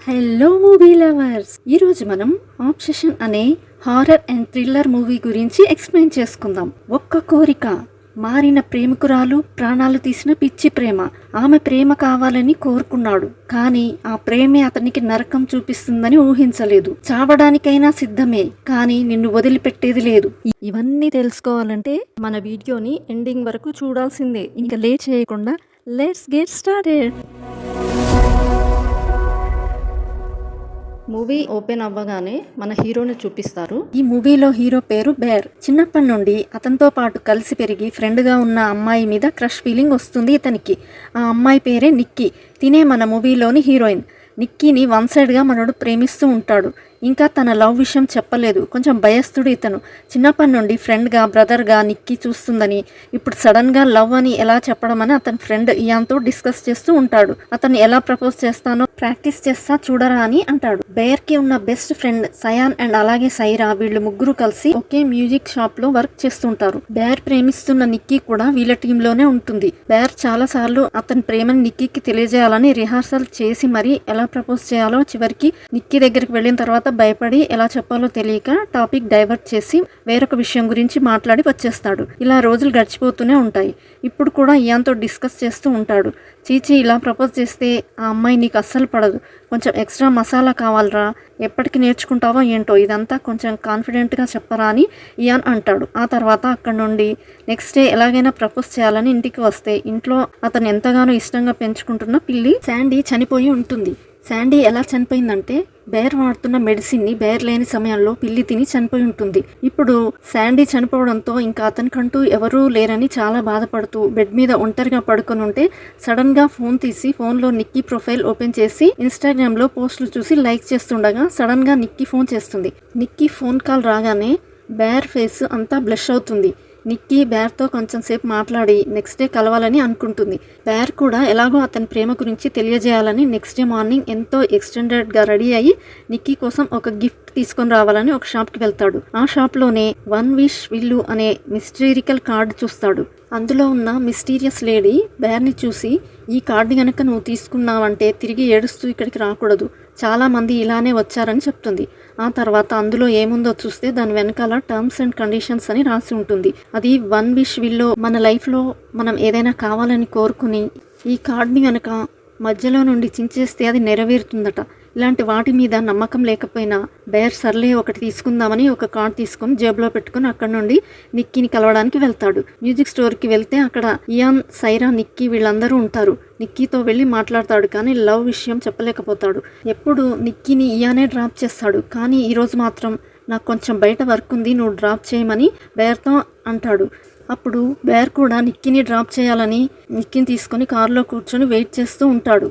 Hello movie lovers, ఈరోజు మనం obsession అనే హారర్ అండ్ థ్రిల్లర్ మూవీ గురించి ఎక్స్ప్లెయిన్ చేసుకుందాం. ఒక్క కోరిక, మారిన ప్రేమికురాలు, ప్రాణాలు తీసిన పిచ్చి ప్రేమ. ఆమె ప్రేమ కావాలని కోరుకున్నాడు, కానీ ఆ ప్రేమే అతనికి నరకం చూపిస్తుందని ఊహించలేదు. చావడానికైనా సిద్ధమే, కానీ నిన్ను వదిలిపెట్టేది లేదు. ఇవన్నీ తెలుసుకోవాలంటే మన వీడియోని ఎండింగ్ వరకు చూడాల్సిందే. ఇంకా లేట్ చేయకుండా let's get started. Movie open అవ్వగానే మన హీరోని చూపిస్తారు. ఈ మూవీలో హీరో పేరు బేర్. చిన్నప్పటి నుండి అతనితో పాటు కలిసి పెరిగి ఫ్రెండ్గా ఉన్న అమ్మాయి మీద క్రష్ ఫీలింగ్ వస్తుంది ఇతనికి. ఆ అమ్మాయి పేరే నిక్కీ. తినే మన మూవీలోని హీరోయిన్. నిక్కీని వన్ సైడ్గా మనోడు ప్రేమిస్తూ ఉంటాడు. ఇంకా తన లవ్ విషయం చెప్పలేదు. కొంచెం భయస్థుడు ఇతను. చిన్నప్పటి నుండి ఫ్రెండ్గా, బ్రదర్గా నిక్కీ చూస్తుందని, ఇప్పుడు సడన్గా లవ్ అని ఎలా చెప్పడం అని అతని ఫ్రెండ్ ఇయాన్తో డిస్కస్ చేస్తూ ఉంటాడు. అతను ఎలా ప్రపోజ్ చేస్తానో ప్రాక్టీస్ చేస్తా చూడరా అని అంటాడు. బేర్కి ఉన్న బెస్ట్ ఫ్రెండ్ సయాన్ అండ్ అలాగే సైరా, వీళ్ళు ముగ్గురు కలిసి ఒకే మ్యూజిక్ షాప్ లో వర్క్ చేస్తుంటారు. బేర్ ప్రేమిస్తున్న నిక్కీ కూడా వీళ్ళ టీంలోనే ఉంటుంది. బేర్ చాలా సార్లు అతని ప్రేమని నిక్కీకి తెలియజేయాలని రిహార్సల్ చేసి మరీ ఎలా ప్రపోజ్ చేయాలో చివరికి నిక్కీ దగ్గరికి వెళ్ళిన తర్వాత భయపడి ఎలా చెప్పాలో తెలియక టాపిక్ డైవర్ట్ చేసి వేరొక విషయం గురించి మాట్లాడి వచ్చేస్తాడు. ఇలా రోజులు గడిచిపోతూనే ఉంటాయి. ఇప్పుడు కూడా ఇయాన్తో డిస్కస్ చేస్తూ ఉంటాడు. చీచి, ఇలా ప్రపోజ్ చేస్తే ఆ అమ్మాయి నీకు అస్సలు పడదు. కొంచెం ఎక్స్ట్రా మసాలా కావాలరా, ఎప్పటికి నేర్చుకుంటావో ఏంటో, ఇదంతా కొంచెం కాన్ఫిడెంట్గా చెప్పరా అని ఇయాన్ అంటాడు. ఆ తర్వాత అక్కడ నుండి నెక్స్ట్ డే ఎలాగైనా ప్రపోజ్ చేయాలని ఇంటికి వస్తే ఇంట్లో అతను ఎంతగానో ఇష్టంగా పెంచుకుంటున్న పిల్లి శాండీ చనిపోయి ఉంటుంది. శాండీ ఎలా చనిపోయిందంటే బేర్ వాడుతున్న మెడిసిన్ని బేర్ లేని సమయంలో పిల్లి తిని చనిపోయి ఉంటుంది. ఇప్పుడు శాండీ చనిపోవడంతో ఇంకా అతనికంటూ ఎవరూ లేరని చాలా బాధపడుతూ బెడ్ మీద ఒంటరిగా పడుకొని ఉంటే సడన్ గా ఫోన్ తీసి ఫోన్లో నిక్కీ ప్రొఫైల్ ఓపెన్ చేసి ఇన్స్టాగ్రామ్ లో పోస్టులు చూసి లైక్ చేస్తుండగా సడన్ గా నిక్కీ ఫోన్ చేస్తుంది. నిక్కీ ఫోన్ కాల్ రాగానే బేర్ ఫేస్ అంతా బ్లష్ అవుతుంది. నిక్కీ బేర్తో కొంచెం సేపు మాట్లాడి నెక్స్ట్ డే కలవాలని అనుకుంటుంది. బేర్ కూడా ఎలాగో అతని ప్రేమ గురించి తెలియజేయాలని నెక్స్ట్ డే మార్నింగ్ ఎంతో ఎక్స్టెండెడ్గా రెడీ అయ్యి నిక్కీ కోసం ఒక గిఫ్ట్ తీసుకొని రావాలని ఒక షాప్కి వెళ్తాడు. ఆ షాప్లోనే వన్ విష్ విల్లు అనే మిస్టీరికల్ కార్డు చూస్తాడు. అందులో ఉన్న మిస్టీరియస్ లేడీ బేర్ని చూసి, ఈ కార్డు గనక నువ్వు తీసుకున్నావంటే తిరిగి ఏడుస్తూ ఇక్కడికి రాకూడదు, చాలామంది ఇలానే వచ్చారని చెప్తుంది. ఆ తర్వాత అందులో ఏముందో చూస్తే దాని వెనకాల టర్మ్స్ అండ్ కండిషన్స్ అని రాసి ఉంటుంది. అది వన్ విష్ విల్లో మన లైఫ్లో మనం ఏదైనా కావాలని కోరుకుని ఈ కార్డ్ని గనక మధ్యలో నుండి చించేస్తే అది నెరవేరుతుందట. ఇలాంటి వాటి మీద నమ్మకం లేకపోయినా బేర్ సర్లే ఒకటి తీసుకుందామని ఒక కార్డ్ తీసుకొని జేబులో పెట్టుకుని అక్కడ నుండి నిక్కీని కలవడానికి వెళ్తాడు. మ్యూజిక్ స్టోర్కి వెళ్తే అక్కడ ఇయాన్, సైరా, నిక్కీ వీళ్ళందరూ ఉంటారు. నిక్కీతో వెళ్ళి మాట్లాడతాడు, కానీ లవ్ విషయం చెప్పలేకపోతాడు. ఎప్పుడు నిక్కీని ఇయానే డ్రాప్ చేస్తాడు, కానీ ఈరోజు మాత్రం నాకు కొంచెం బయట వర్క్ ఉంది, నువ్వు డ్రాప్ చేయమని బేర్తో అంటాడు. అప్పుడు బేర్ కూడా నిక్కీని డ్రాప్ చేయాలని నిక్కీని తీసుకొని కారులో కూర్చొని వెయిట్ చేస్తూ ఉంటాడు.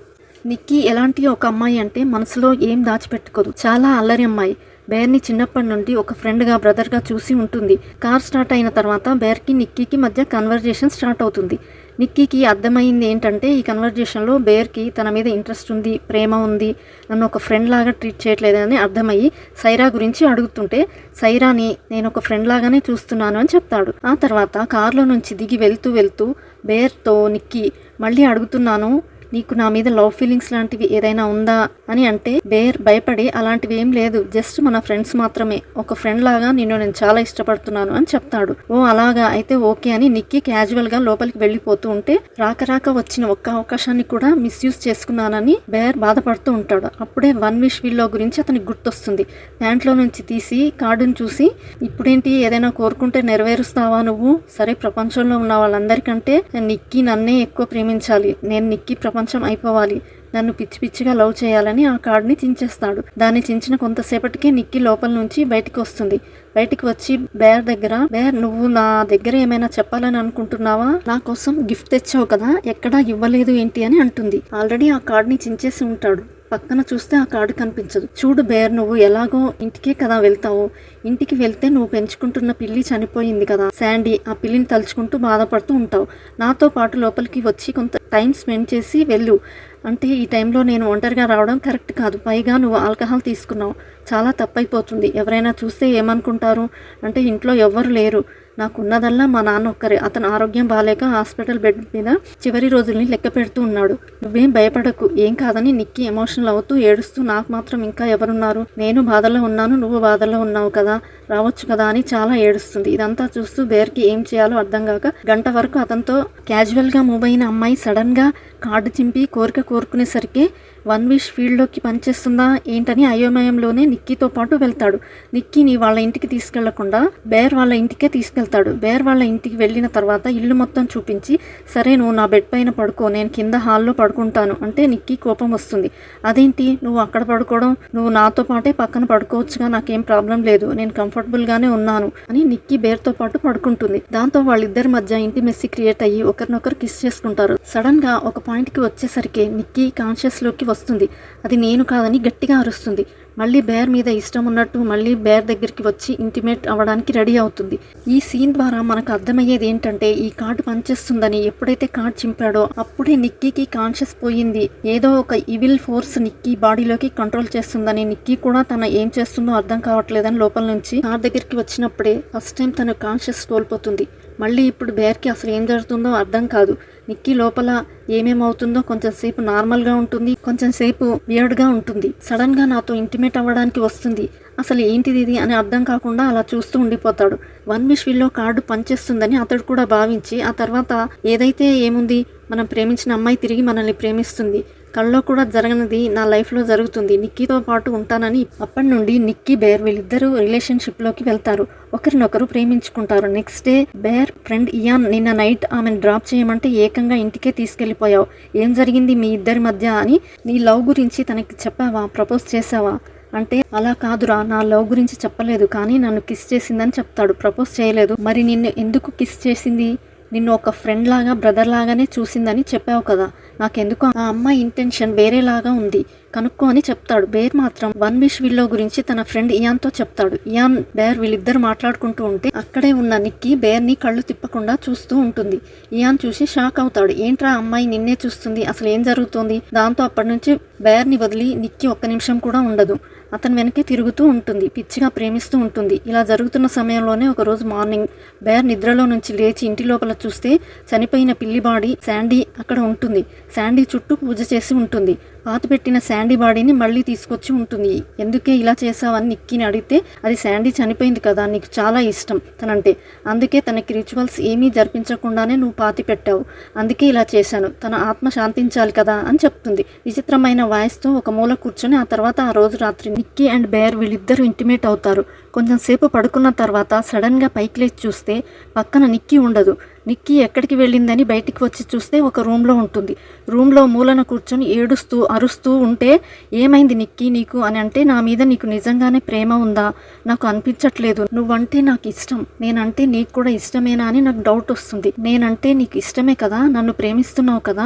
నిక్కీ ఎలాంటి ఒక అమ్మాయి అంటే మనసులో ఏం దాచిపెట్టుకోదు. చాలా అల్లరి అమ్మాయి. బేర్ని చిన్నప్పటి నుండి ఒక ఫ్రెండ్గా, బ్రదర్గా చూసి ఉంటుంది. కార్ స్టార్ట్ అయిన తర్వాత బేర్కి నిక్కీకి మధ్య కన్వర్జేషన్ స్టార్ట్ అవుతుంది. నిక్కీకి అర్థమైంది ఏంటంటే ఈ కన్వర్జేషన్లో బేర్కి తన మీద ఇంట్రెస్ట్ ఉంది, ప్రేమ ఉంది, నన్ను ఒక ఫ్రెండ్ లాగా ట్రీట్ చేయట్లేదని అర్థమయ్యి సైరా గురించి అడుగుతుంటే సైరాని నేను ఒక ఫ్రెండ్ లాగానే చూస్తున్నాను అని చెప్తాడు. ఆ తర్వాత కార్లో నుంచి దిగి వెళ్తూ బేర్తో నిక్కీ మళ్ళీ అడుగుతున్నాను, నీకు నా మీద లవ్ ఫీలింగ్స్ లాంటివి ఏదైనా ఉందా అని అంటే బేర్ భయపడి అలాంటివి ఏం లేదు, జస్ట్ మన ఫ్రెండ్స్ మాత్రమే, ఒక ఫ్రెండ్ లాగా నిన్ను నేను చాలా ఇష్టపడుతున్నాను అని చెప్తాడు. ఓ అలాగా, అయితే ఓకే అని నిక్కీ క్యాజువల్ గా లోపలికి వెళ్ళిపోతూ ఉంటే రాక వచ్చిన ఒక్క అవకాశాన్ని కూడా మిస్యూజ్ చేసుకున్నానని బేర్ బాధపడుతూ ఉంటాడు. అప్పుడే వన్ విష్ విల్లో గురించి అతనికి గుర్తొస్తుంది. ప్యాంట్లో నుంచి తీసి కార్డును చూసి, ఇప్పుడేంటి ఏదైనా కోరుకుంటే నెరవేరుస్తావా నువ్వు? సరే, ప్రపంచంలో ఉన్న వాళ్ళందరికంటే నిక్కీ నన్నే ఎక్కువ ప్రేమించాలి, నేను నిక్కీ ప్రపంచం అయిపోవాలి, నన్ను పిచ్చిగా లవ్ చేయాలని ఆ కార్డ్ని చించేస్తాడు. దాన్ని చించిన కొంతసేపటికే నిక్కీ లోపల నుంచి బయటికి వస్తుంది. బయటికి వచ్చి బేర్ దగ్గర, బేర్ నువ్వు నా దగ్గర ఏమైనా చెప్పాలని అనుకుంటున్నావా? నా కోసం గిఫ్ట్ తెచ్చావు కదా, ఎక్కడా ఇవ్వలేదు ఏంటి అని అంటుంది. ఆల్రెడీ ఆ కార్డ్ని చించేసి ఉంటాడు. పక్కన చూస్తే ఆ కార్డు కనిపించదు. చూడు బేర్, నువ్వు ఎలాగో ఇంటికే కదా వెళ్తావు, ఇంటికి వెళ్తే నువ్వు పెంచుకుంటున్న పిల్లి చనిపోయింది కదా శాండీ, ఆ పిల్లిని తలుచుకుంటూ బాధపడుతూ ఉంటావు. నాతో పాటు లోపలికి వచ్చి కొంత టైం స్పెండ్ చేసి వెళ్ళు. అంటే ఈ టైంలో నేను ఒంటరిగా రావడం కరెక్ట్ కాదు. పైగా నువ్వు ఆల్కహాల్ తీసుకున్నావు, చాలా తప్పైపోతుంది. ఎవరైనా చూస్తే ఏమనుకుంటారు అంటే ఇంట్లో ఎవ్వరు లేరు, నాకున్నదల్లా మా నాన్న ఒక్కరే. అతను ఆరోగ్యం బాలేక హాస్పిటల్ బెడ్ మీద చివరి రోజుల్ని లెక్క పెడుతూ ఉన్నాడు. నువ్వేం భయపడకు, ఏం కాదని నిక్కీ ఎమోషనల్ అవుతూ ఏడుస్తూ, నాకు మాత్రం ఇంకా ఎవరున్నారు, నేను బాధలో ఉన్నాను, నువ్వు బాధలో ఉన్నావు కదా, రావచ్చు కదా అని చాలా ఏడుస్తుంది. ఇదంతా చూస్తూ బేర్కి ఏం చేయాలో అర్థం కాక గంట వరకు అతనితో క్యాజువల్గా మూవ్ అయిన అమ్మాయి సడన్గా కార్డు చింపి కోరిక కోరుకునేసరికి వన్ విష్ ఫీల్డ్లోకి పనిచేస్తుందా ఏంటని అయోమయంలోనే నిక్కీతో పాటు వెళ్తాడు. నిక్కీని వాళ్ళ ఇంటికి తీసుకెళ్లకుండా బేర్ వాళ్ళ ఇంటికే తీసుకెళ్తాడు. బేర్ వాళ్ళ ఇంటికి వెళ్ళిన తర్వాత ఇల్లు మొత్తం చూపించి, సరే నువ్వు నా బెడ్ పైన పడుకో, నేను కింద హాల్లో పడుకుంటాను అంటే నిక్కీ కోపం వస్తుంది. అదేంటి నువ్వు అక్కడ పడుకోవడం, నువ్వు నాతో పాటే పక్కన పడుకోవచ్చుగా, నాకేం ప్రాబ్లం లేదు, నేను కంఫర్టబుల్గానే ఉన్నాను అని నిక్కీ బేర్తో పాటు పడుకుంటుంది. దాంతో వాళ్ళిద్దరి మధ్య ఇంటిమెస్సీ క్రియేట్ అయ్యి ఒకరినొకరు కిస్ చేసుకుంటారు. సడన్గా ఒక పాయింట్కి వచ్చేసరికి నిక్కీ కాన్షియస్లోకి వస్తుంది. అది నేను కాదని గట్టిగా అరుస్తుంది. మళ్ళీ బేర్ మీద ఇష్టం ఉన్నట్టు మళ్ళీ బేర్ దగ్గరికి వచ్చి ఇంటిమేట్ అవ్వడానికి రెడీ అవుతుంది. ఈ సీన్ ద్వారా మనకు అర్థమయ్యేది ఏంటంటే ఈ కార్డు పనిచేస్తుందని. ఎప్పుడైతే కార్డు చింపాడో అప్పుడే నిక్కీకి కాన్షియస్ పోయింది. ఏదో ఒక ఈవిల్ ఫోర్స్ నిక్కీ బాడీలోకి కంట్రోల్ చేస్తుందని. నిక్కీ కూడా తన ఏం చేస్తుందో అర్థం కావట్లేదని లోపల నుంచి కార్ దగ్గరికి వచ్చినప్పుడే ఫస్ట్ టైం తను కాన్షియస్ కోల్పోతుంది. మళ్ళీ ఇప్పుడు బేర్కి అసలు ఏం జరుగుతుందో అర్థం కాదు. నిక్కీ లోపల ఏమేమవుతుందో కొంచెం సేపు నార్మల్గా ఉంటుంది, కొంచెం సేపు వియర్డ్గా ఉంటుంది. సడన్గా నాతో ఇంటిమేట్ అవ్వడానికి వస్తుంది, అసలు ఏంటిది ఇది అని అర్థం కాకుండా అలా చూస్తూ ఉండిపోతాడు. వన్ విష్ వీల్లో కార్డు పనిచేస్తుందని అతడు కూడా భావించి ఆ తర్వాత ఏదైతే ఏముంది, మనం ప్రేమించిన అమ్మాయి తిరిగి మనల్ని ప్రేమిస్తుంది, కల్లో కూడా జరగనిది నా లైఫ్లో జరుగుతుంది, నిక్కీతో పాటు ఉంటానని. అప్పటి నుండి నిక్కీ బేర్ వీళ్ళిద్దరూ రిలేషన్షిప్లోకి వెళ్తారు, ఒకరినొకరు ప్రేమించుకుంటారు. Next day Bear friend Ian, నిన్న నైట్ ఆమెను డ్రాప్ చేయమంటే ఏకంగా ఇంటికే తీసుకెళ్ళిపోయావు, ఏం జరిగింది మీ ఇద్దరి మధ్య అని, నీ లవ్ గురించి తనకి చెప్పావా, ప్రపోజ్ చేసావా అంటే, అలా కాదురా, నా లవ్ గురించి చెప్పలేదు, కానీ నన్ను కిస్ చేసిందని చెప్తాడు, ప్రపోజ్ చేయలేదు. మరి నిన్ను ఎందుకు కిస్ చేసింది, నిన్ను ఒక ఫ్రెండ్ లాగా బ్రదర్ లాగానే చూసిందని చెప్పావు కదా, నాకెందుకు ఆ అమ్మాయి ఇంటెన్షన్ వేరేలాగా ఉంది, కనుక్కో అని చెప్తాడు. బేర్ మాత్రం వన్ విష్ విల్లో గురించి తన ఫ్రెండ్ ఇయాన్తో చెప్తాడు. ఇయాన్ బేర్ వీళ్ళిద్దరు మాట్లాడుకుంటూ ఉంటే అక్కడే ఉన్న నిక్కీ బేర్ని కళ్ళు తిప్పకుండా చూస్తూ ఉంటుంది. ఇయాన్ చూసి షాక్ అవుతాడు, ఏంట్రా అమ్మాయి నిన్నే చూస్తుంది, అసలు ఏం జరుగుతుంది. దాంతో అప్పటి నుంచి బేర్ని వదిలి నిక్కీ ఒక్క నిమిషం కూడా ఉండదు, అతని వెనకే తిరుగుతూ ఉంటుంది, పిచ్చిగా ప్రేమిస్తూ ఉంటుంది. ఇలా జరుగుతున్న సమయంలోనే ఒకరోజు మార్నింగ్ బేర్ నిద్రలో నుంచి లేచి ఇంటి లోపల చూస్తే చనిపోయిన పిల్లి బాడీ శాండీ అక్కడ ఉంటుంది. శాండీ చుట్టూ పూజ చేసి ఉంటుంది. పాతిపెట్టిన శాండీ బాడీని మళ్ళీ తీసుకొచ్చి ఉంటుంది. ఎందుకే ఇలా చేసావని నిక్కీని అడిగితే, అది శాండీ చనిపోయింది కదా, నీకు చాలా ఇష్టం తనంటే, అందుకే తనకి రిచువల్స్ ఏమీ జరిపించకుండానే నువ్వు పాతి పెట్టావు, అందుకే ఇలా చేశాను, తన ఆత్మ శాంతించాలి కదా అని చెప్తుంది. విచిత్రమైన వాయిస్తో ఒక మూల కూర్చొని ఆ తర్వాత ఆ రోజు రాత్రి నిక్కీ అండ్ బేర్ వీళ్ళిద్దరూ ఇంటిమేట్ అవుతారు. కొంచెం సేపు పడుకున్న తర్వాత సడన్గా పైకి లేచి చూస్తే పక్కన నిక్కీ ఉండదు. నిక్కీ ఎక్కడికి వెళ్ళిందని బయటికి వచ్చి చూస్తే ఒక రూమ్లో ఉంటుంది. రూమ్లో మూలన కూర్చొని ఏడుస్తూ అరుస్తూ ఉంటే, ఏమైంది నిక్కీ నీకు అని అంటే, నా మీద నీకు నిజంగానే ప్రేమ ఉందా, నాకు అనిపించట్లేదు, నువ్వంటే నాకు ఇష్టం, నేనంటే నీకు కూడా ఇష్టమేనా అని నాకు డౌట్ వస్తుంది, నేనంటే నీకు ఇష్టమే కదా, నన్ను ప్రేమిస్తున్నావు కదా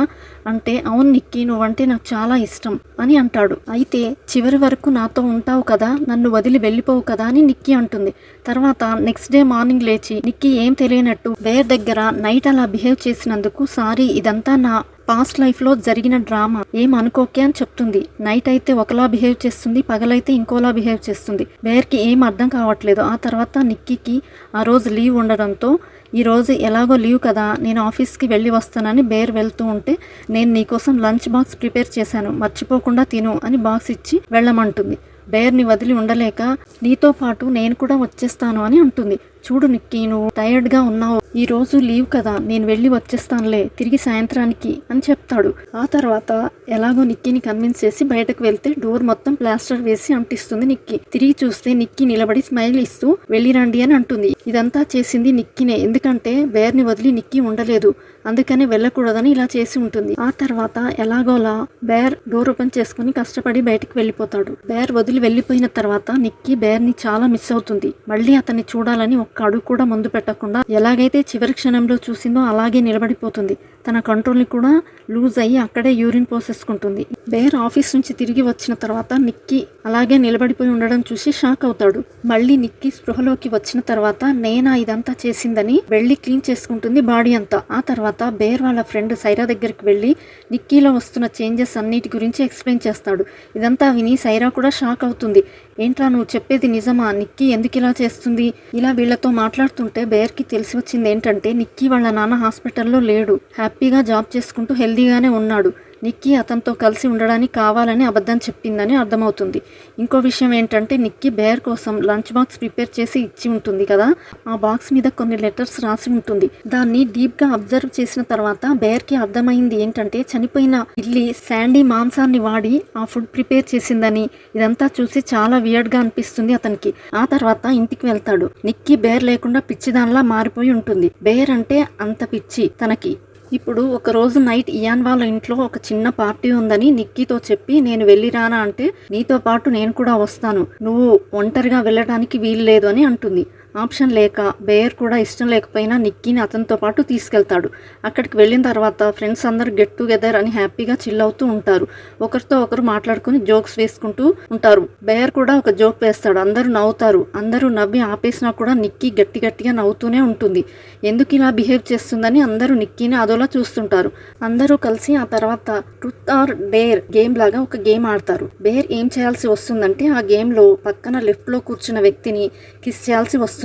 అంటే, అవును నిక్కీ నువ్వంటే నాకు చాలా ఇష్టం అని అంటాడు. అయితే చివరి వరకు నాతో ఉంటావు కదా, నన్ను వదిలి వెళ్ళిపోవు కదా అని నిక్కీ అంటుంది. తర్వాత నెక్స్ట్ డే మార్నింగ్ లేచి నిక్కీ ఏం తెలియనట్టు బేర్ దగ్గర నైట్ అలా బిహేవ్ చేసినందుకు సారీ, ఇదంతా నా పాస్ట్ లైఫ్లో జరిగిన డ్రామా, ఏం అనుకోకే అని చెప్తుంది. నైట్ అయితే ఒకలా బిహేవ్ చేస్తుంది, పగలైతే ఇంకోలా బిహేవ్ చేస్తుంది. బేర్కి ఏం అర్థం కావట్లేదు. ఆ తర్వాత నిక్కీకి ఆ రోజు లీవ్ ఉండడంతో, ఈ రోజు ఎలాగో లీవ్ కదా, నేను ఆఫీస్కి వెళ్ళి వస్తానని బేర్ వెళ్తూ ఉంటే, నేను నీకోసం లంచ్ బాక్స్ ప్రిపేర్ చేశాను, మర్చిపోకుండా తిను అని బాక్స్ ఇచ్చి వెళ్ళమంటుంది. బేర్ని వదిలి ఉండలేక, నీతో పాటు నేను కూడా వచ్చేస్తాను అని అంటుంది. చూడు నిక్కీ, నువ్వు టైర్డ్గా ఉన్నావు, ఈ రోజు లీవ్ కదా, నేను వెళ్ళి వచ్చేస్తానులే తిరిగి సాయంత్రానికి అని చెప్తాడు. ఆ తర్వాత ఎలాగో నిక్కీని కన్విన్స్ చేసి బయటకు వెళ్తే డోర్ మొత్తం ప్లాస్టర్ వేసి అంటిస్తుంది నిక్కీ. తిరిగి చూస్తే నిక్కీ నిలబడి స్మైల్ ఇస్తూ వెళ్ళిరండి అని అంటుంది. ఇదంతా చేసింది నిక్కీనే, ఎందుకంటే బేర్ని వదిలి నిక్కీ ఉండలేదు, అందుకని వెళ్ళకూడదని ఇలా చేసి ఉంటుంది. ఆ తర్వాత ఎలాగోలా బేర్ డోర్ ఓపెన్ చేసుకుని కష్టపడి బయటికి వెళ్ళిపోతాడు. బేర్ వదిలి వెళ్ళిపోయిన తర్వాత నిక్కీ బేర్ని చాలా మిస్ అవుతుంది. మళ్ళీ అతన్ని చూడాలని ఒక్క అడుగు కూడా ముందు పెట్టకుండా ఎలాగైతే చివరి క్షణంలో చూసిందో అలాగే నిలబడిపోతుంది. తన కంట్రోల్ని కూడా లూజ్ అయ్యి అక్కడే యూరిన్ పోసేసుకుంటుంది. బేర్ ఆఫీస్ నుంచి తిరిగి వచ్చిన తర్వాత నిక్కీ అలాగే నిలబడిపోయి ఉండడం చూసి షాక్ అవుతాడు. మళ్ళీ నిక్కీ స్పృహలోకి వచ్చిన తర్వాత నేనా ఇదంతా చేసిందని వెళ్ళి క్లీన్ చేసుకుంటుంది బాడీ అంతా. ఆ తర్వాత బేర్ వాళ్ళ ఫ్రెండ్ సైరా దగ్గరికి వెళ్ళి నిక్కీలో వస్తున్న చేంజెస్ అన్నిటి గురించి ఎక్స్ప్లెయిన్ చేస్తాడు. ఇదంతా విని సైరా కూడా షాక్ అవుతుంది. ఏంట్రా నువ్వు చెప్పేది నిజమా? నిక్కీ ఎందుకు ఇలా చేస్తుంది? ఇలా వీళ్లతో మాట్లాడుతుంటే బేర్కి తెలిసి వచ్చింది ఏంటంటే నిక్కీ వాళ్ళ నాన్న హాస్పిటల్లో లేడు, హ్యాపీగా జాబ్ చేసుకుంటూ హెల్దీగానే ఉన్నాడు. నిక్కీ అతనితో కలిసి ఉండడానికి కావాలని అబద్ధం చెప్పిందని అర్థమవుతుంది. ఇంకో విషయం ఏంటంటే నిక్కీ బేర్ కోసం లంచ్ బాక్స్ ప్రిపేర్ చేసి ఇచ్చి ఉంటుంది కదా, ఆ బాక్స్ మీద కొన్ని లెటర్స్ రాసి ఉంటుంది. దాన్ని డీప్గా అబ్జర్వ్ చేసిన తర్వాత బేర్కి అర్థమైంది ఏంటంటే చనిపోయిన పిల్లి శాండీ మాంసాన్ని వాడి ఆ ఫుడ్ ప్రిపేర్ చేసిందని. ఇదంతా చూసి చాలా వియర్డ్గా అనిపిస్తుంది అతనికి. ఆ తర్వాత ఇంటికి వెళ్తాడు. నిక్కీ బేర్ లేకుండా పిచ్చిదానిలా మారిపోయి ఉంటుంది. బేర్ అంటే అంత పిచ్చి తనకి. ఇప్పుడు ఒక రోజు నైట్ ఇయాన్ వాళ్ళ ఇంట్లో ఒక చిన్న పార్టీ ఉందని నిక్కీతో చెప్పి నేను వెళ్ళిరానా అంటే నీతో పాటు నేను కూడా వస్తాను, నువ్వు ఒంటరిగా వెళ్ళడానికి వీలు లేదు అని అంటుంది. ఆప్షన్ లేక బేర్ కూడా ఇష్టం లేకపోయినా నిక్కీని అతనితో పాటు తీసుకెళ్తాడు. అక్కడికి వెళ్ళిన తర్వాత ఫ్రెండ్స్ అందరూ గెట్ టుగెదర్ అని హ్యాపీగా చిల్ అవుతూ ఉంటారు. ఒకరితో ఒకరు మాట్లాడుకుని జోక్స్ వేసుకుంటూ ఉంటారు. బేర్ కూడా ఒక జోక్ వేస్తాడు. అందరూ నవ్వుతారు. అందరూ నవ్వి ఆపేసినా కూడా నిక్కీ గట్టిగా నవ్వుతూనే ఉంటుంది. ఎందుకు ఇలా బిహేవ్ చేస్తుందని అందరూ నిక్కీని అదోలా చూస్తుంటారు. అందరూ కలిసి ఆ తర్వాత ట్రూత్ ఆర్ డేర్ గేమ్ లాగా ఒక గేమ్ ఆడతారు. బేర్ ఏం చేయాల్సి వస్తుందంటే ఆ గేమ్లో పక్కన లెఫ్ట్లో కూర్చున్న వ్యక్తిని కిస్ చేయాల్సి వస్తుంది.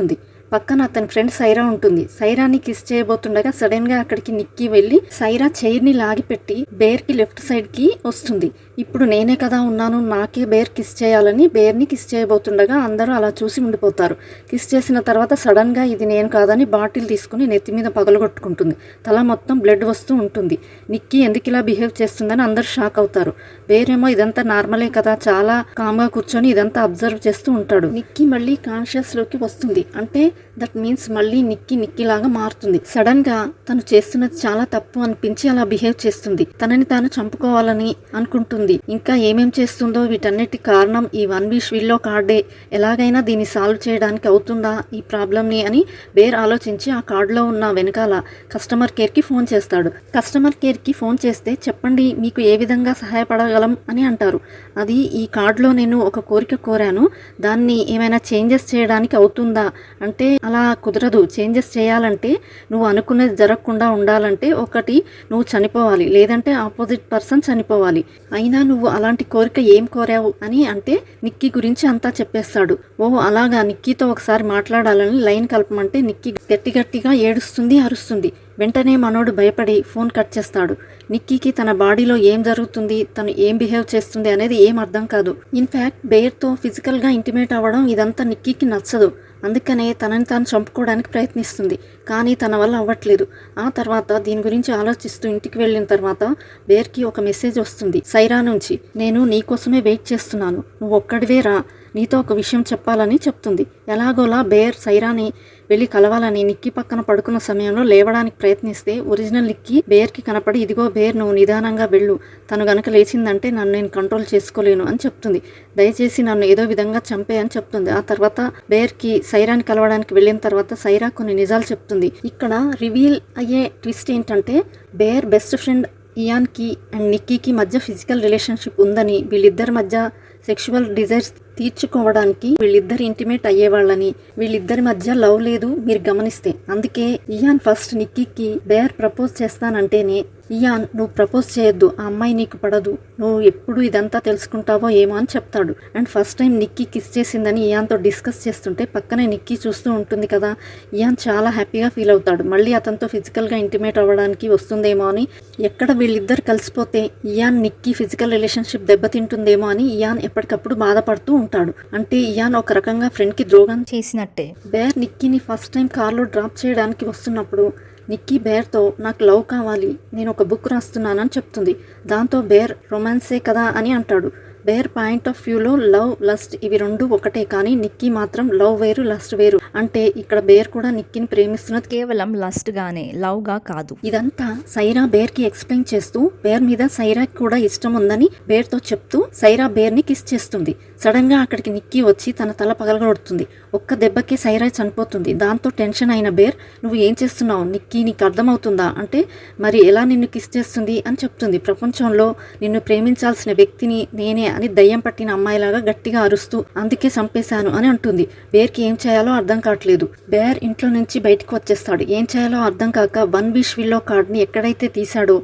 పక్కన అతని ఫ్రెండ్ సైరా ఉంటుంది. సైరాని కిస్ చేయబోతుండగా సడన్ గా అక్కడికి నిక్కీ వెళ్ళి సైరా చైర్ని లాగిపెట్టి బేర్కి లెఫ్ట్ సైడ్కి వస్తుంది. ఇప్పుడు నేనే కదా ఉన్నాను, నాకే బేర్ కిస్ చేయాలని బేర్ని కిస్ చేయబోతుండగా అందరూ అలా చూసి ఉండిపోతారు. కిస్ చేసిన తర్వాత సడన్ గా ఇది నేను కాదని బాటిల్ తీసుకుని నెత్తి మీద పగలగొట్టుకుంటుంది. తల మొత్తం బ్లడ్ వస్తూ ఉంటుంది. నిక్కీ ఎందుకు ఇలా బిహేవ్ చేస్తుందని అందరూ షాక్ అవుతారు. బేర్ ఏమో ఇదంతా నార్మలే కదా, చాలా కామ్గా కూర్చొని ఇదంతా అబ్జర్వ్ చేస్తూ ఉంటాడు. నిక్కీ మళ్ళీ కాన్షియస్ లోకి వస్తుంది. అంటే దట్ మీన్స్ మళ్ళీ నిక్కీలాగా మారుతుంది. సడన్ గా తను చేస్తున్నది చాలా తప్పు అనిపించి అలా బిహేవ్ చేస్తుంది. తనని తాను చంపుకోవాలని అనుకుంటుంది. ఇంకా ఏమేం చేస్తుందో వీటన్నిటి కారణం ఈ 1 wish వీల్లో కార్డే. ఎలాగైనా దీన్ని సాల్వ్ చేయడానికి అవుతుందా ఈ ప్రాబ్లమ్ని అని బేర్ ఆలోచించి ఆ కార్డులో ఉన్న వెనకాల కస్టమర్ కేర్కి ఫోన్ చేస్తాడు. కస్టమర్ కేర్కి ఫోన్ చేస్తే చెప్పండి మీకు ఏ విధంగా సహాయపడగలం అని అంటారు. అది ఈ కార్డులో నేను ఒక కోరిక కోరాను, దాన్ని ఏమైనా చేంజెస్ చేయడానికి అవుతుందా అంటే అలా కుదరదు. చేంజెస్ చేయాలంటే నువ్వు అనుకున్నది జరగకుండా ఉండాలంటే ఒకటి నువ్వు చనిపోవాలి, లేదంటే ఆపోజిట్ పర్సన్ చనిపోవాలి. అయినా నువ్వు అలాంటి కోరిక ఏం కోరావు అని అంటే నిక్కీ గురించి అంతా చెప్పేస్తాడు. ఓహో అలాగా, నిక్కీతో ఒకసారి మాట్లాడాలని లైన్ కలపమంటే నిక్కీ గట్టిగా ఏడుస్తుంది, అరుస్తుంది. వెంటనే మనోడు భయపడి ఫోన్ కట్ చేస్తాడు. నిక్కీకి తన బాడీలో ఏం జరుగుతుంది, తను ఏం బిహేవ్ చేస్తుంది అనేది ఏం అర్థం కాదు. ఇన్ఫ్యాక్ట్ బేర్తో ఫిజికల్గా ఇంటిమేట్ అవ్వడం ఇదంతా నిక్కీకి నచ్చదు. అందుకనే తనని తాను చంపుకోవడానికి ప్రయత్నిస్తుంది. కానీ తన వల్ల అవ్వట్లేదు. ఆ తర్వాత దీని గురించి ఆలోచిస్తూ ఇంటికి వెళ్ళిన తర్వాత బేర్కి ఒక మెసేజ్ వస్తుంది సైరా నుంచి. నేను నీకోసమే వెయిట్ చేస్తున్నాను, నువ్వు ఒక్కడివే రా, నీతో ఒక విషయం చెప్పాలని చెప్తుంది. ఎలాగోలా బేర్ సైరాని వెళ్ళి కలవాలని నిక్కీ పక్కన పడుకున్న సమయంలో లేవడానికి ప్రయత్నిస్తే ఒరిజినల్ నిక్కీ బేర్కి కనపడి ఇదిగో బేర్ నువ్వు నిదానంగా వెళ్ళు, తను గనక లేచిందంటే నన్ను నేను కంట్రోల్ చేసుకోలేను అని చెప్తుంది. దయచేసి నన్ను ఏదో విధంగా చంపే అని చెప్తుంది. ఆ తర్వాత బేర్కి సైరాని కలవడానికి వెళ్ళిన తర్వాత సైరా కొన్ని నిజాలు చెప్తుంది. ఇక్కడ రివీల్ అయ్యే ట్విస్ట్ ఏంటంటే బేర్ బెస్ట్ ఫ్రెండ్ ఇయాన్కి అండ్ నిక్కీకి మధ్య ఫిజికల్ రిలేషన్షిప్ ఉందని, వీళ్ళిద్దరి మధ్య సెక్షువల్ డిజైర్స్ తీర్చుకోవడానికి వీళ్ళిద్దరు ఇంటిమేట్ అయ్యేవాళ్ళని, వీళ్ళిద్దరి మధ్య లవ్ లేదు మీరు గమనిస్తే. అందుకే ఇయాన్ ఫస్ట్ నిక్కీకి బేర్ ప్రపోజ్ చేస్తానంటేనే ఇయాన్ నువ్వు ప్రపోజ్ చేయొద్దు, ఆ అమ్మాయి నీకు పడదు, నువ్వు ఎప్పుడు ఇదంతా తెలుసుకుంటావో ఏమో అని చెప్తాడు. And first time Nikki kiss చేసిందని ఇయాన్తో డిస్కస్ చేస్తుంటే పక్కనే నిక్కీ చూస్తూ ఉంటుంది కదా, ఇయాన్ చాలా హ్యాపీగా ఫీల్ అవుతాడు. మళ్ళీ అతనితో ఫిజికల్గా ఇంటిమేట్ అవ్వడానికి వస్తుందేమో అని. ఎక్కడ వీళ్ళిద్దరు కలిసిపోతే ఇయాన్ నిక్కీ ఫిజికల్ రిలేషన్షిప్ దెబ్బతింటుందేమో అని ఇయాన్ ఎప్పటికప్పుడు బాధపడుతూ ఉంటాడు. అంటే ఇయాన్ ఒక రకంగా ఫ్రెండ్కి ద్రోహం చేసినట్టే. బేర్ నిక్కీని ఫస్ట్ టైం కార్లో డ్రాప్ చేయడానికి వస్తున్నప్పుడు నిక్కీ బేర్తో నాకు లవ్ కావాలి, నేను ఒక బుక్ రాస్తున్నానని చెప్తుంది. దాంతో బేర్ రొమాన్సే కదా అని అంటాడు. బేర్ పాయింట్ ఆఫ్ వ్యూలో లవ్, లస్ట్ ఇవి రెండు ఒకటే, కానీ నిక్కీ మాత్రం లవ్ వేరు, లస్ట్ వేరు. అంటే ఇక్కడ బేర్ కూడా నిక్కీని ప్రేమిస్తున్నది కేవలం లస్ట్ గానే, లవ్ గా కాదు. ఇదంతా సైరా బేర్ కి ఎక్స్ప్లెయిన్ చేస్తూ బేర్ మీద సైరాకి కూడా ఇష్టం ఉందని బేర్ తో చెప్తూ సైరా బేర్ ని కిస్ చేస్తుంది. సడన్ గా అక్కడికి నిక్కీ వచ్చి తన తల పగలగొడుతుంది. ఒక్క దెబ్బకి సైరా చనిపోతుంది. దాంతో టెన్షన్ అయిన బేర్, నువ్వు ఏం చేస్తున్నావు నిక్కీ, నీకు అర్థమవుతుందా అంటే, మరి ఎలా నిన్ను కిస్ చేస్తుంది అని చెప్తుంది. ప్రపంచంలో నిన్ను ప్రేమించాల్సిన వ్యక్తిని నేనే అని దయ్యం పట్టిన అమ్మాయిలాగా గట్టిగా అరుస్తూ అందుకే చంపేశాను అని అంటుంది. బేర్కి ఏం చేయాలో అర్థం కావట్లేదు. బేర్ ఇంట్లో నుంచి బయటకు వచ్చేస్తాడు. ఏం చేయాలో అర్థం కాక వన్ విష్ విల్లో కార్డ్ని ఎక్కడైతే తీశాడో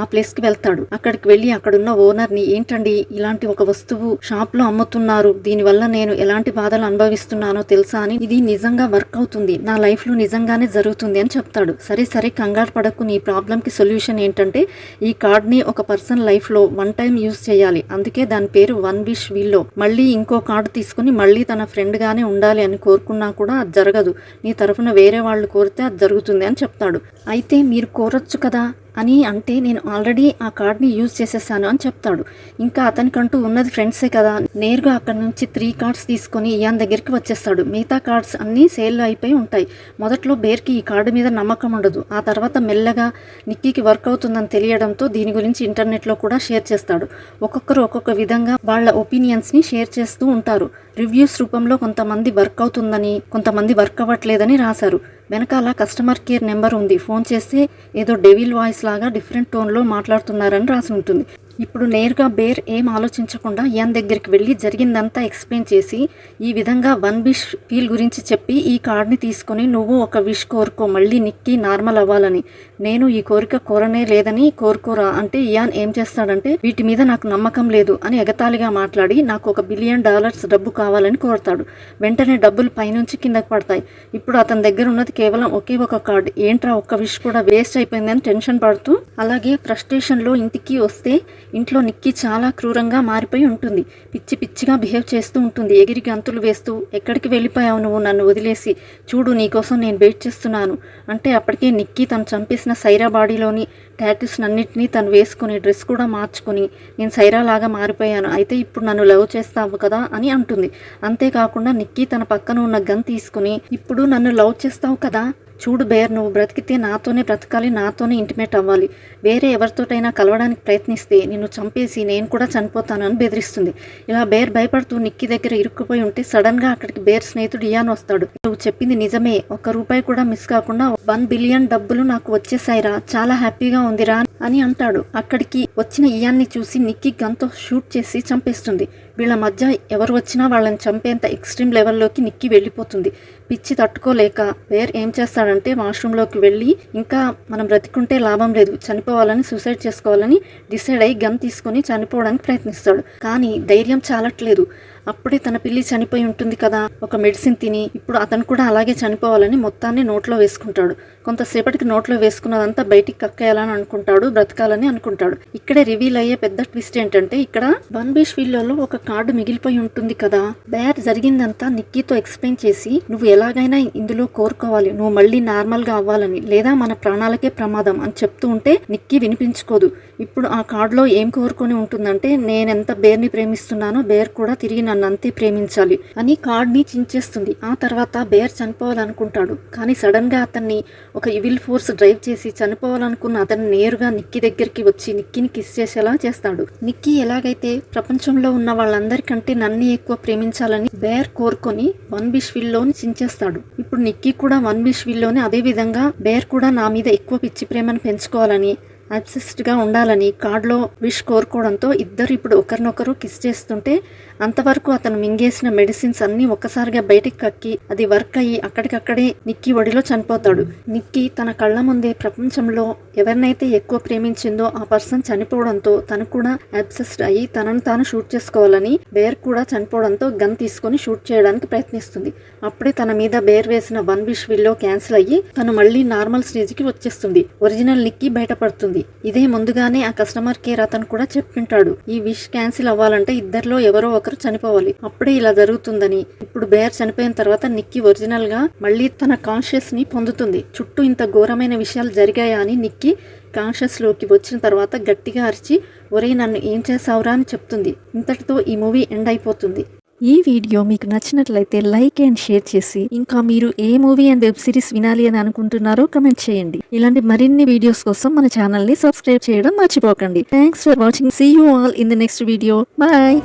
ఆ ప్లేస్కి వెళ్తాడు. అక్కడికి వెళ్ళి అక్కడున్న ఓనర్ని, ఏంటండి ఇలాంటి ఒక వస్తువు షాప్లో అమ్ముతున్నారు, దీనివల్ల నేను ఎలాంటి బాధలు అనుభవిస్తున్నానో తెలుసా అని, ఇది నిజంగా వర్క్ అవుతుంది, నా లైఫ్లో నిజంగానే జరుగుతుంది అని చెప్తాడు. సరే సరే కంగారు పడకు, నీ ప్రాబ్లంకి సొల్యూషన్ ఏంటంటే ఈ కార్డ్ని ఒక పర్సన్ లైఫ్లో 1 టైం యూజ్ చేయాలి, అందుకే దాని పేరు వన్ విష్ విల్లో. మళ్ళీ ఇంకో కార్డు తీసుకుని మళ్ళీ తన ఫ్రెండ్గానే ఉండాలి అని కోరుకున్నా కూడా అది జరగదు, నీ తరఫున వేరే వాళ్ళు కోరితే అది జరుగుతుంది అని చెప్తాడు. అయితే మీరు కోరొచ్చు కదా అని అంటే, నేను ఆల్రెడీ ఆ కార్డ్ని యూజ్ చేసేసాను అని చెప్తాడు. ఇంకా అతనికంటూ ఉన్నది ఫ్రెండ్సే కదా, నేరుగా అక్కడ నుంచి 3 కార్డ్స్ తీసుకొని ఇయాన్ దగ్గరికి వచ్చేస్తాడు. మిగతా కార్డ్స్ అన్నీ సేల్లో అయిపోయి ఉంటాయి. మొదట్లో బేర్కి ఈ కార్డు మీద నమ్మకం ఉండదు. ఆ తర్వాత మెల్లగా నిక్కీకి వర్క్ అవుతుందని తెలియడంతో దీని గురించి ఇంటర్నెట్లో కూడా షేర్ చేస్తాడు. ఒక్కొక్కరు ఒక్కొక్క విధంగా వాళ్ళ ఒపీనియన్స్ని షేర్ చేస్తూ ఉంటారు. రివ్యూస్ రూపంలో కొంతమంది వర్క్ అవుతుందని, కొంతమంది వర్క్ అవ్వట్లేదని రాశారు. వెనకాల కస్టమర్ కేర్ నెంబర్ ఉంది, ఫోన్ చేస్తే ఏదో డెవిల్ వాయిస్ లాగా డిఫరెంట్ టోన్లో మాట్లాడుతున్నారని రాసి ఉంటుంది. ఇప్పుడు నేరుగా బేర్ ఏం ఆలోచించకుండా ఇయాన్ దగ్గరికి వెళ్ళి జరిగిందంతా ఎక్స్ప్లెయిన్ చేసి, ఈ విధంగా వన్ విష్ ఫీల్ గురించి చెప్పి ఈ కార్డ్ని తీసుకొని నువ్వు ఒక విష్ కోరుకో, మళ్ళీ నిక్కీ నార్మల్ అవ్వాలని. నేను ఈ కోరిక కోరనే లేదని కోరుకోరా అంటే ఇయాన్ ఏం చేస్తాడంటే, వీటి మీద నాకు నమ్మకం లేదు అని ఎగతాళిగా మాట్లాడి నాకు $1 బిలియన్ డబ్బు కావాలని కోరతాడు. వెంటనే డబ్బులు పైనుంచి కిందకు పడతాయి. ఇప్పుడు అతని దగ్గర ఉన్నది కేవలం ఒకే ఒక కార్డ్. ఏంట్రా ఒక్క విష్ కూడా వేస్ట్ అయిపోయిందని టెన్షన్ పడుతూ, అలాగే ఫ్రస్ట్రేషన్లో ఇంటికి వస్తే ఇంట్లో నిక్కీ చాలా క్రూరంగా మారిపోయి ఉంటుంది. పిచ్చి పిచ్చిగా బిహేవ్ చేస్తూ ఉంటుంది. ఎగిరి గంతులు వేస్తూ, ఎక్కడికి వెళ్ళిపోయావు నువ్వు నన్ను వదిలేసి, చూడు నీకోసం నేను వెయిట్ చేస్తున్నాను అంటే, అప్పటికే నిక్కీ తను చంపేసిన సైరా బాడీలోని టాటూస్ అన్నిటినీ తను వేసుకుని డ్రెస్ కూడా మార్చుకొని, నేను సైరా లాగా మారిపోయాను, అయితే ఇప్పుడు నన్ను లవ్ చేస్తావు కదా అని అంటుంది. అంతేకాకుండా నిక్కీ తన పక్కన ఉన్న గన్ తీసుకుని, ఇప్పుడు నన్ను లవ్ చేస్తావు కదా, చూడు బేర్, నువ్వు బ్రతికితే నాతోనే బ్రతకాలి, నాతోనే ఇంటిమేట్ అవ్వాలి, వేరే ఎవరితోటైనా కలవడానికి ప్రయత్నిస్తే నిన్ను చంపేసి నేను కూడా చనిపోతాను అని బెదిరిస్తుంది. ఇలా బేర్ భయపడుతూ నిక్కీ దగ్గర ఇరుక్కుపోయి ఉంటే సడన్గా అక్కడికి బేర్ స్నేహితుడు ఇయాన్ వస్తాడు. నువ్వు చెప్పింది నిజమే, $1 కూడా మిస్ కాకుండా $1 బిలియన్ డబ్బులు నాకు వచ్చేసాయిరా, చాలా హ్యాపీగా ఉందిరా అని అంటాడు. అక్కడికి వచ్చిన ఇయాన్ని చూసి నిక్కీ గన్తో షూట్ చేసి చంపేస్తుంది. వీళ్ళ మధ్య ఎవరు వచ్చినా వాళ్ళని చంపేంత ఎక్స్ట్రీమ్ లెవెల్లోకి నిక్కీ వెళ్ళిపోతుంది. పిచ్చి తట్టుకోలేక బేర్ ఏం చేస్తాడంటే వాష్రూమ్లోకి వెళ్ళి, ఇంకా మనం బ్రతికుంటే లాభం లేదు, చనిపోవాలని, సూసైడ్ చేసుకోవాలని డిసైడ్ అయ్యి గన్ తీసుకొని చనిపోవడానికి ప్రయత్నిస్తాడు. కానీ ధైర్యం చాలట్లేదు. అప్పుడే తన పిల్లి చనిపోయి ఉంటుంది కదా, ఒక మెడిసిన్ తిని ఇప్పుడు అతను కూడా అలాగే చనిపోవాలని మొత్తాన్ని నోట్లో వేసుకుంటాడు. కొంతసేపటికి నోట్లో వేసుకున్నదంతా బయటికి కక్కేయాలని అనుకుంటాడు, బ్రతకాలని అనుకుంటాడు. ఇక్కడే రివీల్ అయ్యే పెద్ద ట్విస్ట్ ఏంటంటే, ఇక్కడ వన్ విష్ విల్లోలో ఒక కార్డు మిగిలిపోయి ఉంటుంది కదా. బేర్ జరిగిందంతా నిక్కీతో ఎక్స్ప్లెయిన్ చేసి, నువ్వు ఎలాగైనా ఇందులో కోరుకోవాలి, నువ్వు మళ్ళీ నార్మల్గా అవ్వాలని, లేదా మన ప్రాణాలకే ప్రమాదం అని చెప్తూ ఉంటే నిక్కీ వినిపించుకోదు. ఇప్పుడు ఆ కార్డులో ఏం కోరుకొని ఉంటుందంటే, నేనెంత బేర్ని ప్రేమిస్తున్నానో బేర్ కూడా తిరిగి నన్ను అంతే ప్రేమించాలి అని కార్డ్ని చించేస్తుంది. ఆ తర్వాత బేర్ చనిపోవాలనుకుంటాడు. కానీ సడన్ గా అతన్ని ఒక ఇవిల్ ఫోర్స్ డ్రైవ్ చేసి చనిపోవాలనుకున్న అతన్ని నేరుగా నిక్కీ దగ్గరికి వచ్చి నిక్కీని కిస్ చేసేలా చేస్తాడు. నిక్కీ ఎలాగైతే ప్రపంచంలో ఉన్న వాళ్ళందరికంటే నన్ను ఎక్కువ ప్రేమించాలని బేర్ కోరుకొని వన్ విష్ విల్లోని చించేస్తాడు. ఇప్పుడు నిక్కీ కూడా వన్ విష్ విల్లోని అదే విధంగా బేర్ కూడా నా మీద ఎక్కువ పిచ్చి ప్రేమను పెంచుకోవాలని, అబ్సెస్డ్గా ఉండాలని కార్డులో విష్ కోరుకోవడంతో ఇద్దరు ఇప్పుడు ఒకరినొకరు కిస్ చేస్తుంటే, అంతవరకు అతను మింగేసిన మెడిసిన్స్ అన్నీ ఒక్కసారిగా బయటికి కక్కి అది వర్క్ అయ్యి అక్కడికక్కడే నిక్కీ ఒడిలో చనిపోతాడు. నిక్కీ తన కళ్ళ ముందే ప్రపంచంలో ఎవరినైతే ఎక్కువ ప్రేమించిందో ఆ పర్సన్ చనిపోవడంతో తను కూడా అబ్సెస్డ్ అయ్యి తనను తాను షూట్ చేసుకోవాలని, బేర్ కూడా చనిపోవడంతో గన్ తీసుకొని షూట్ చేయడానికి ప్రయత్నిస్తుంది. అప్పుడే తన మీద బేర్ వేసిన వన్ విష్ విల్లో క్యాన్సిల్ అయ్యి తను మళ్ళీ నార్మల్ స్టేజ్కి వచ్చేస్తుంది. ఒరిజినల్ నిక్కీ బయటపడుతుంది. ఇదే ముందుగానే ఆ కస్టమర్ కేర్ అతను కూడా చెప్పింటాడు, ఈ విష్ క్యాన్సిల్ అవ్వాలంటే ఇద్దరిలో ఎవరో ఒకరు చనిపోవాలి, అప్పుడే ఇలా జరుగుతుందని. ఇప్పుడు బేర్ చనిపోయిన తర్వాత నిక్కీ ఒరిజినల్ గా మళ్ళీ తన కాన్షియస్ ని పొందుతుంది. చుట్టూ ఇంత ఘోరమైన విషయాలు జరిగాయా అని నిక్కీ కాన్షియస్లోకి వచ్చిన తర్వాత గట్టిగా అరిచి ఒరేయ్ నన్ను ఏం చేసావురా అని చెప్తుంది. ఇంతటితో ఈ మూవీ ఎండ్ అయిపోతుంది. ఈ వీడియో మీకు నచ్చినట్లయితే లైక్ అండ్ షేర్ చేసి ఇంకా మీరు ఏ మూవీ అండ్ వెబ్ సిరీస్ వినాలి అని అనుకుంటున్నారో కమెంట్ చేయండి. ఇలాంటి మరిన్ని వీడియోస్ కోసం మన ఛానల్ని సబ్స్క్రైబ్ చేయడం మర్చిపోకండి. Thanks for watching. See you all in the next video. Bye.